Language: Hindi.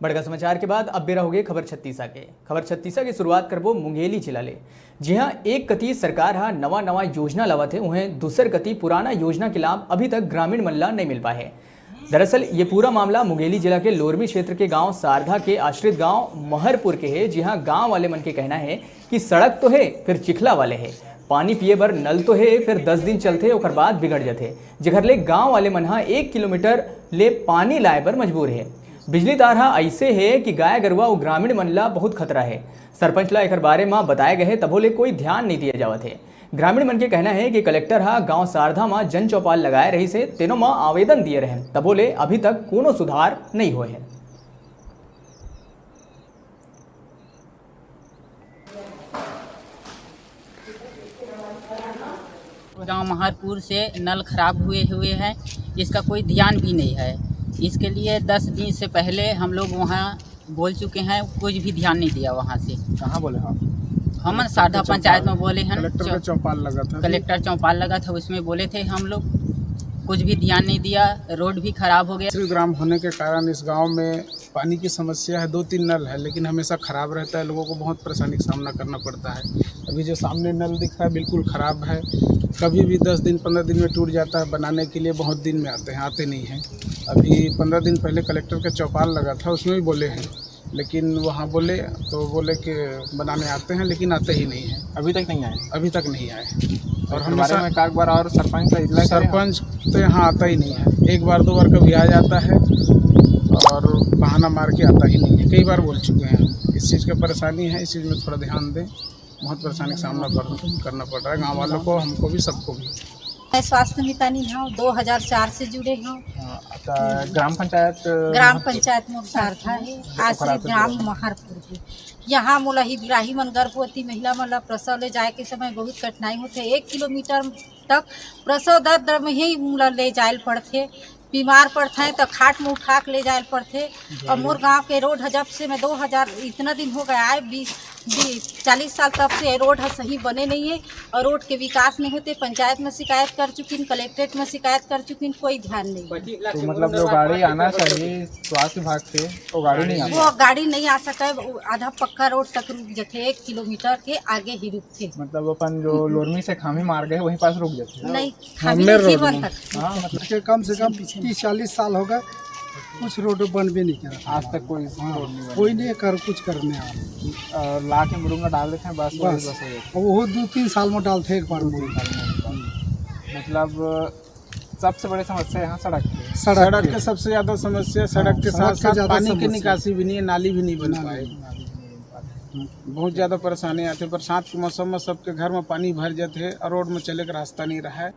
बड़का समाचार के बाद अब बेरा हो गए खबर छत्तीसा के। खबर छत्तीसा की शुरुआत करबो मुंगेली जिला ले। जी हाँ, एक कती सरकार हा नवा नवा योजना लावत है, उन्हें दूसर कती पुराना योजना के लाभ अभी तक ग्रामीण मन ला नहीं मिल पाए है। दरअसल ये पूरा मामला मुंगेली जिला के लोरमी क्षेत्र के गांव सारधा के आश्रित गांव महरपुर के है। जी हाँ, गांव वाले मन के कहना है कि सड़क तो है, फिर चिखला वाले है, पानी पिए बर नल तो है, फिर 10 दिन चलते और बाद बिगड़ जाते, जेकर ले गांव वाले मन हा 1 किलोमीटर ले पानी लाए बर मजबूर है। बिजली तार हा ऐसे है कि गाय गरुआ और ग्रामीण मन ला बहुत खतरा है। सरपंच ला एक बारे में बताए गए तबो ले कोई ध्यान नहीं दिया जावत है। ग्रामीण मन के कहना है कि कलेक्टर हा गांव सारधा में जन चौपाल लगाए रही से तेनों में आवेदन दिए रहे, तबो ले अभी तक कोनो सुधार नहीं हुए है। गांव महरपुर से नल खराब हुए हैं, इसका कोई ध्यान भी नहीं है। इसके लिए 10 दिन से पहले हम लोग वहां बोल चुके हैं, कुछ भी ध्यान नहीं दिया। वहां से कहाँ बोले हम सारधा पंचायत में बोले हैं, कलेक्टर चौपाल लगा था। कलेक्टर चौपाल लगा था, उसमें बोले थे हम लोग, कुछ भी ध्यान नहीं दिया। रोड भी खराब हो गया। श्री ग्राम होने के कारण इस गांव में पानी की समस्या है। 2-3 नल है, लेकिन हमेशा ख़राब रहता है। लोगों को बहुत परेशानी का सामना करना पड़ता है। अभी जो सामने नल दिख रहा है बिल्कुल ख़राब है, कभी भी 10 दिन 15 दिन में टूट जाता है। बनाने के लिए बहुत दिन में आते नहीं हैं। अभी 15 दिन पहले कलेक्टर का चौपाल लगा था, उसमें भी बोले हैं, लेकिन वहाँ बोले कि बनाने आते हैं, लेकिन आते ही नहीं हैं। अभी तक नहीं आए। और हमारे में एक बार और सरपंच तो यहाँ आता ही नहीं है। 1 बार 2 बार कभी आ जाता है और बहाना मार के आता ही नहीं है। कई बार बोल चुके हैं हम। इस चीज़ का परेशानी है, इस चीज़ में थोड़ा ध्यान दें। बहुत परेशानी का सामना करना पड़ रहा है गाँव वालों को, हमको भी, सबको भी। मैं स्वास्थ्य मितानी हूँ, 2004 से जुड़े हूँ। ग्राम पंचायत में सारधा है, आश्रित ग्राम महरपुर है। यहाँ मोला हिबराही मन गर्भवती महिला मन ला प्रसव ले जाए के समय बहुत कठिनाई होते। 1 किलोमीटर तक प्रसव दर में ही मोला ले जाए पड़ते। बीमार पड़ते हैं तो खाट में उठा के ले जाए पड़ते। और मोर गांव के रोड है, जब से मैं 2000 इतना दिन हो गया है, 40 साल तब से रोड है सही बने नहीं है और रोड के विकास नहीं होते। पंचायत में शिकायत कर चुकी, कलेक्ट्रेट में शिकायत कर चुकी, कोई ध्यान नहीं। तो मतलब जो गाड़ी आना चाहिए स्वास्थ्य विभाग से, वो गाड़ी नहीं आ सका। आधा पक्का रोड तक रुक जाते, 1 किलोमीटर के आगे ही रुकते। मतलब अपन जो लोरमी से खामी मार गए वहीं पास रुक जाते नहीं, खामी नहीं बन तक। मतलब कम से कम 30-40 साल हो गए, कुछ रोड बन भी नहीं करा आज तक। कोई नहीं कुछ करने ला के मुरुंगा डाल देते हैं बस वो 2-3 साल में डालते एक बार। मतलब सबसे बड़ी समस्या यहाँ सड़क के सबसे ज़्यादा समस्या। सड़क के साथ साथ पानी की निकासी भी नहीं है, नाली भी नहीं बन पाए। बहुत ज़्यादा परेशानी आती है। बरसात के मौसम में सबके घर में पानी भर जाते हैं और रोड में चले का रास्ता नहीं रहा है।